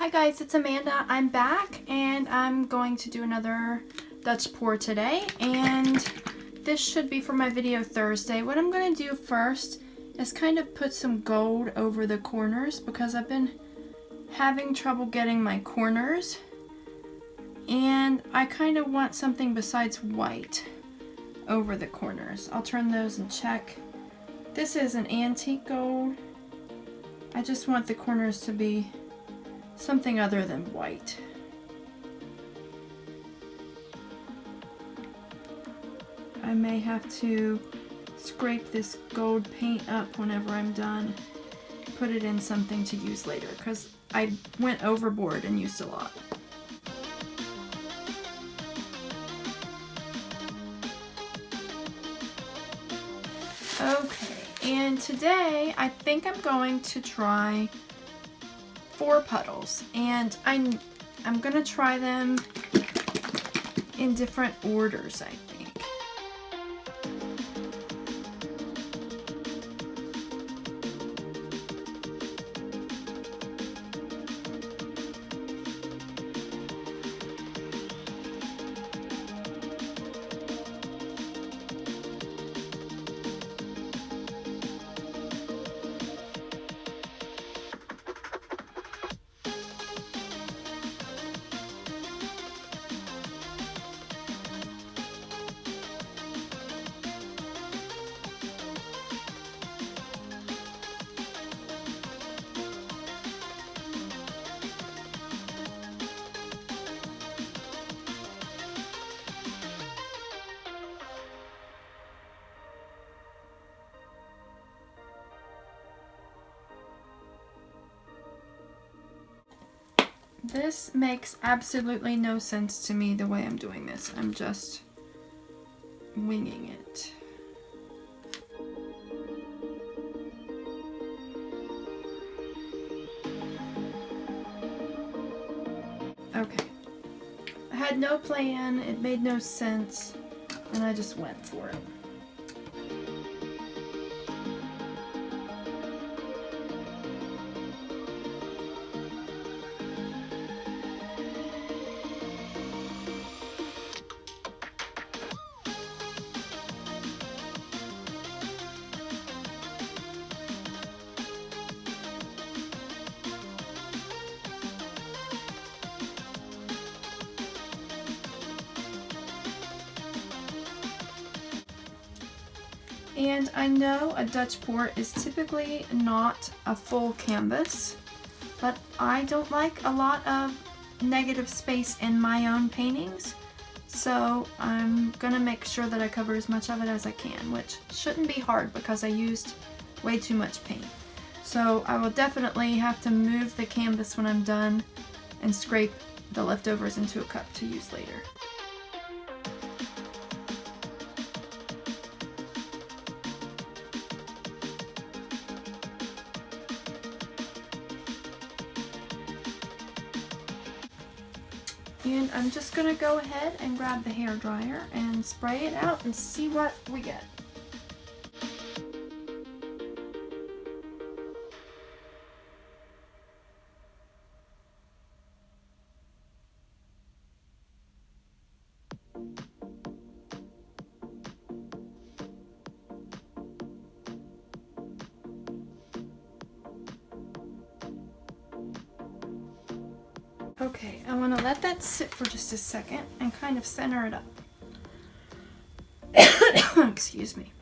Hi guys, it's Amanda. I'm back and I'm going to do another Dutch pour today, and this should be for my video Thursday. What I'm going to do first is kind of put some gold over the corners because I've been having trouble getting my corners, and I kind of want something besides white over the corners. I'll turn those and check. This is an antique gold. I just want the corners to be something other than white. I may have to scrape this gold paint up whenever I'm done, put it in something to use later, because I went overboard and used a lot. Okay, and today I think I'm going to try 4 puddles, and I'm gonna try them in different orders, I think. This makes absolutely no sense to me the way I'm doing this. I'm just winging it. Okay. I had no plan, it made no sense, and I just went for it. And I know a Dutch pour is typically not a full canvas, but I don't like a lot of negative space in my own paintings, so I'm gonna make sure that I cover as much of it as I can, which shouldn't be hard because I used way too much paint. So I will definitely have to move the canvas when I'm done and scrape the leftovers into a cup to use later. And I'm just going to go ahead and grab the hair dryer and spray it out and see what we get. Okay, I want to let that sit for just a second and kind of center it up. Excuse me.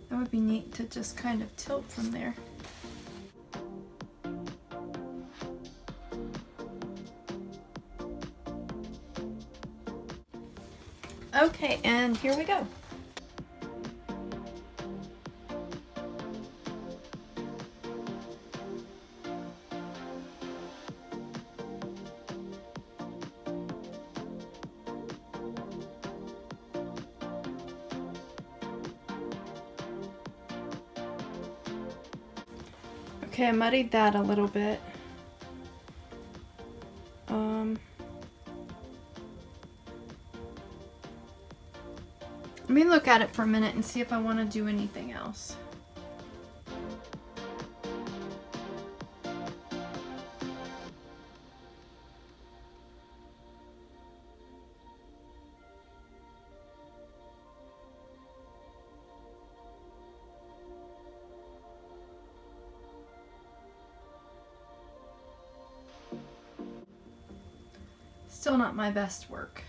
That would be neat to just kind of tilt from there. Okay, and here we go. Okay, I muddied that a little bit. Let me look at it for a minute and see if I want to do anything else. Still not my best work.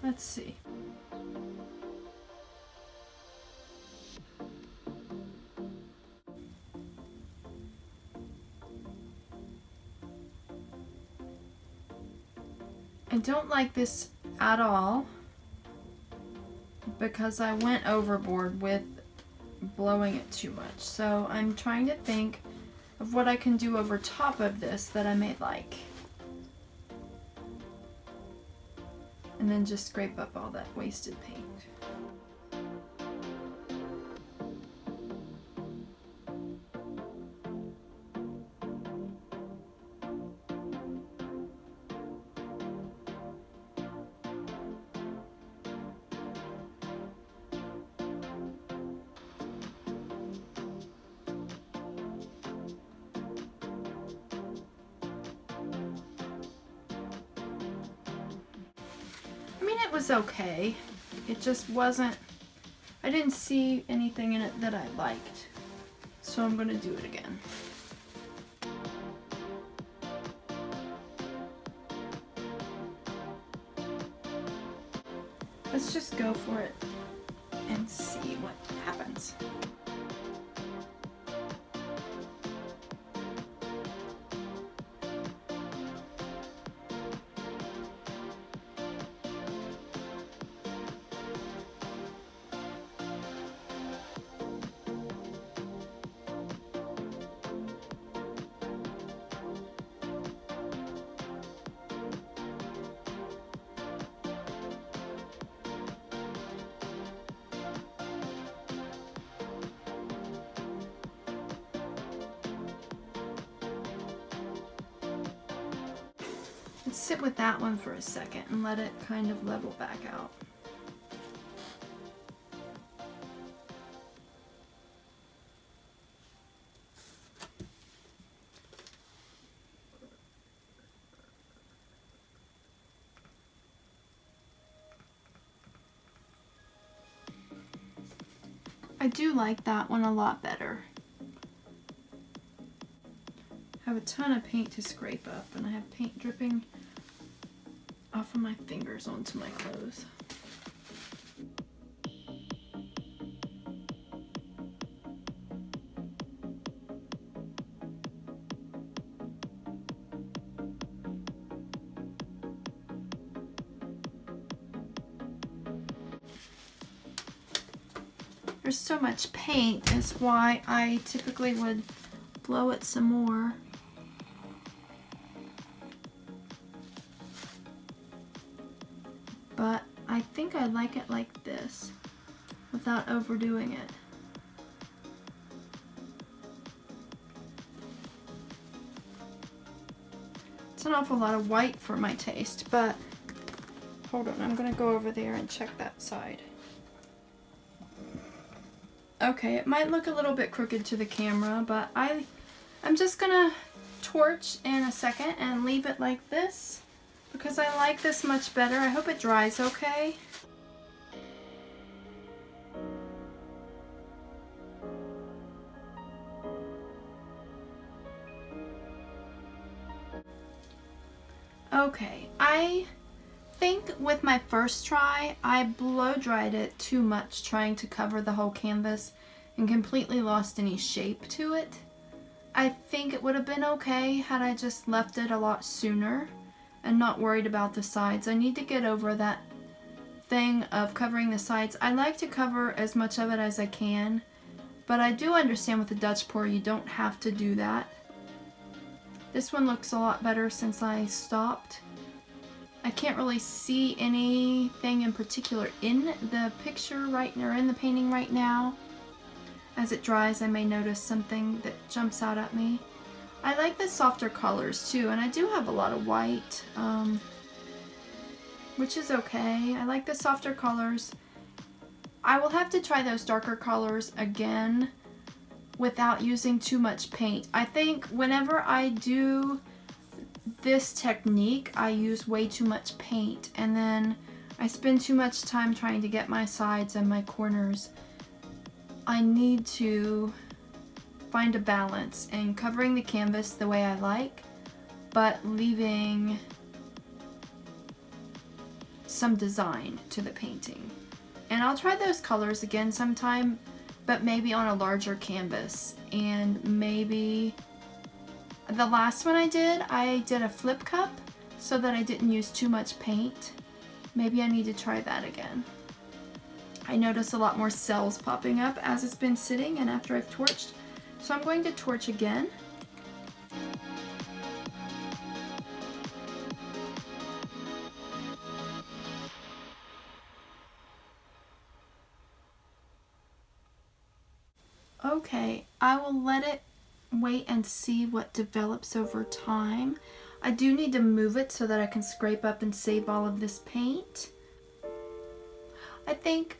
Let's see. I don't like this at all because I went overboard with blowing it too much. So I'm trying to think of what I can do over top of this that I may like. And then just scrape up all that wasted paint. It was okay. It just wasn't, I didn't see anything in it that I liked. So I'm gonna do it again. Let's just go for it and see what happens. Let's sit with that one for a second and let it kind of level back out. I do like that one a lot better. I have a ton of paint to scrape up, and I have paint dripping off of my fingers onto my clothes. There's so much paint, is why I typically would blow it some more. But I think I like it like this, without overdoing it. It's an awful lot of white for my taste, but hold on, I'm gonna go over there and check that side. Okay, it might look a little bit crooked to the camera, but I'm just gonna torch in a second and leave it like this because I like this much better. I hope it dries okay. Okay, I think with my first try, I blow dried it too much trying to cover the whole canvas and completely lost any shape to it. I think it would have been okay had I just left it a lot sooner and not worried about the sides. I need to get over that thing of covering the sides. I like to cover as much of it as I can, but I do understand with the Dutch pour you don't have to do that. This one looks a lot better since I stopped. I can't really see anything in particular in the picture or in the painting right now. As it dries, I may notice something that jumps out at me. I like the softer colors too, and I do have a lot of white, which is okay. I like the softer colors. I will have to try those darker colors again without using too much paint. I think whenever I do this technique, I use way too much paint, and then I spend too much time trying to get my sides and my corners. I need to find a balance in covering the canvas the way I like, but leaving some design to the painting. And I'll try those colors again sometime, but maybe on a larger canvas. And maybe the last one I did a flip cup so that I didn't use too much paint. Maybe I need to try that again. I notice a lot more cells popping up as it's been sitting and after I've torched. So I'm going to torch again. Okay, I will let it wait and see what develops over time. I do need to move it so that I can scrape up and save all of this paint. I think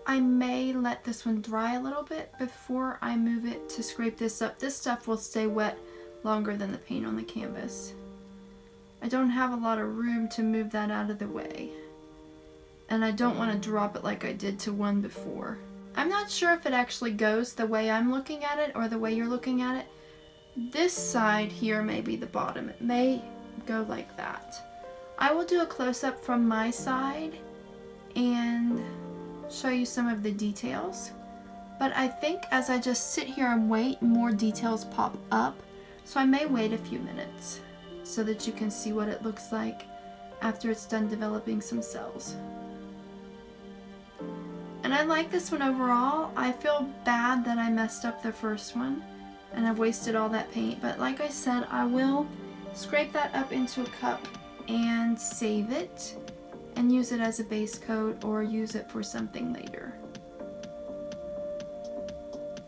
I may let this one dry a little bit before I move it to scrape this up. This stuff will stay wet longer than the paint on the canvas. I don't have a lot of room to move that out of the way. And I don't want to drop it like I did to one before. I'm not sure if it actually goes the way I'm looking at it or the way you're looking at it. This side here may be the bottom. It may go like that. I will do a close-up from my side and show you some of the details. But I think as I just sit here and wait, more details pop up. So I may wait a few minutes so that you can see what it looks like after it's done developing some cells. And I like this one overall. I feel bad that I messed up the first one and I've wasted all that paint, but like I said, I will scrape that up into a cup and save it and use it as a base coat or use it for something later.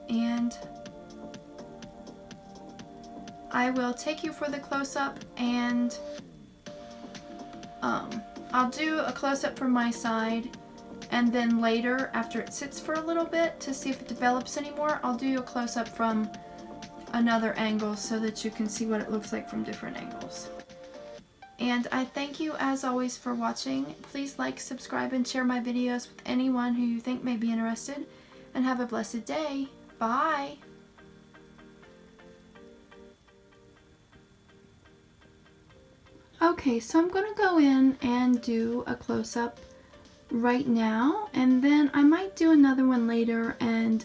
And I will take you for the close-up, and I'll do a close-up from my side, and then later, after it sits for a little bit to see if it develops anymore, I'll do a close-up from another angle so that you can see what it looks like from different angles. And I thank you as always for watching. Please like, subscribe, and share my videos with anyone who you think may be interested. And have a blessed day. Bye! Okay, so I'm going to go in and do a close-up right now, and then I might do another one later, and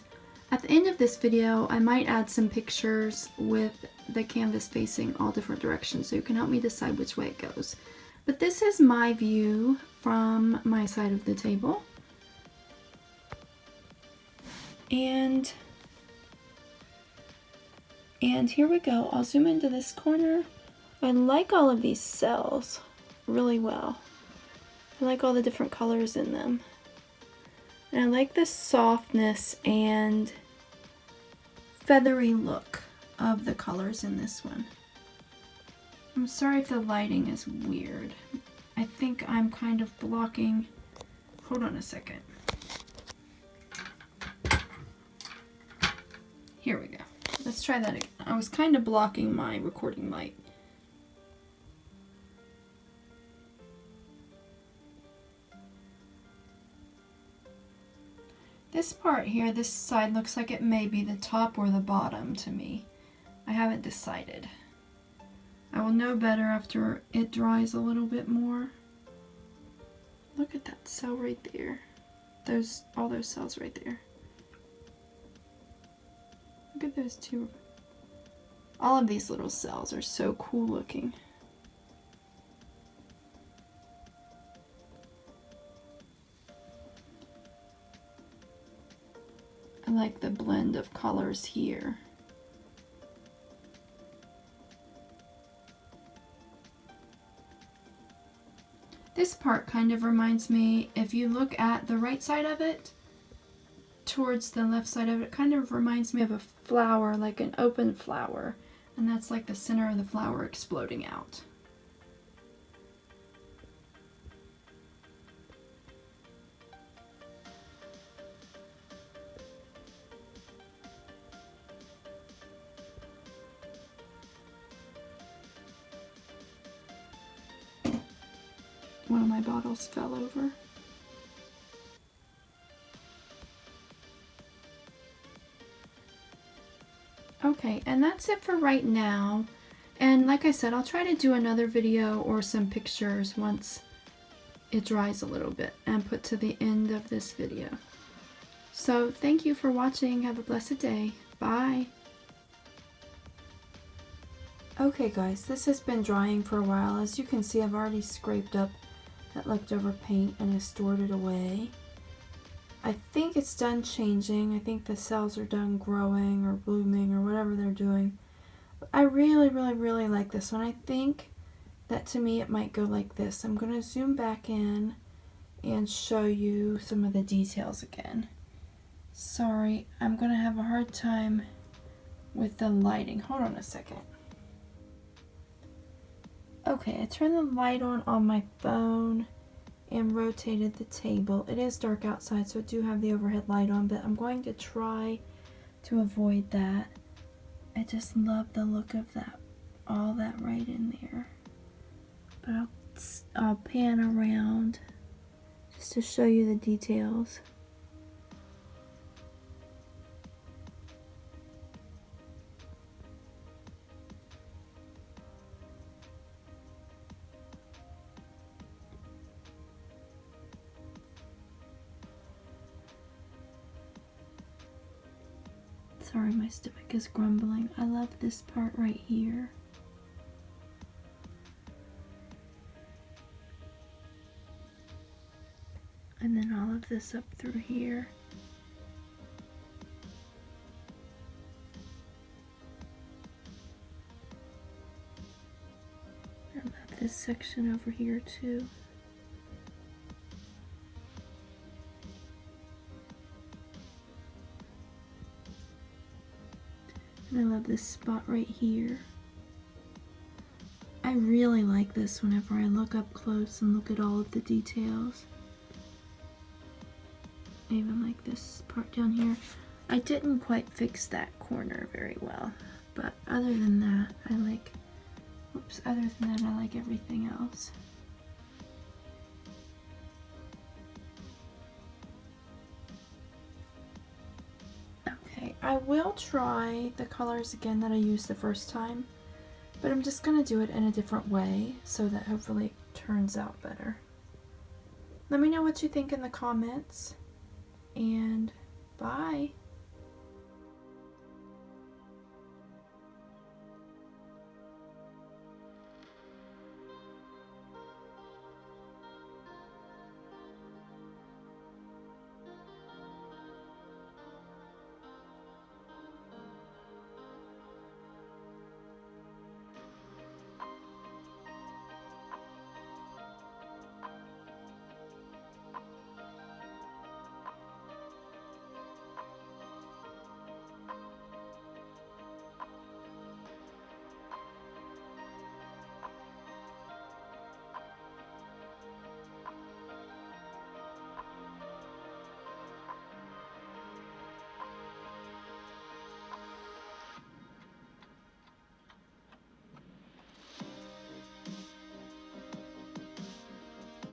at the end of this video I might add some pictures with the canvas facing all different directions so you can help me decide which way it goes. But this is my view from my side of the table. And here we go. I'll zoom into this corner. I like all of these cells really well. I like all the different colors in them. And I like the softness and feathery look of the colors in this one. I'm sorry if the lighting is weird. I think I'm kind of blocking. Hold on a second. Here we go. Let's try that again. I was kind of blocking my recording light. This part here, this side looks like it may be the top or the bottom to me. I haven't decided. I will know better after it dries a little bit more. Look at that cell right there. All those cells right there. Look at those two. All of these little cells are so cool looking. I like the blend of colors here. This part kind of reminds me, if you look at the right side of it, towards the left side of it, kind of reminds me of a flower, like an open flower. And that's like the center of the flower exploding out. One of my bottles fell over. Okay, and that's it for right now. And like I said, I'll try to do another video or some pictures once it dries a little bit and put to the end of this video. So thank you for watching. Have a blessed day. Bye. Okay guys, this has been drying for a while. As you can see, I've already scraped up that leftover paint and I stored it away. I think it's done changing. I think the cells are done growing or blooming or whatever they're doing. But I really like this one. I think that to me it might go like this. I'm going to zoom back in and show you some of the details again. Sorry, I'm going to have a hard time with the lighting. Hold on a second. Okay, I turned the light on my phone and rotated the table. It is dark outside, so I do have the overhead light on, but I'm going to try to avoid that. I just love the look of that, all that right in there. But I'll pan around just to show you the details. Sorry, my stomach is grumbling. I love this part right here. And then all of this up through here. I love this section over here too. And I love this spot right here. I really like this whenever I look up close and look at all of the details. I even like this part down here. I didn't quite fix that corner very well, but other than that, I like everything else. I will try the colors again that I used the first time, but I'm just going to do it in a different way so that hopefully it turns out better. Let me know what you think in the comments, and bye!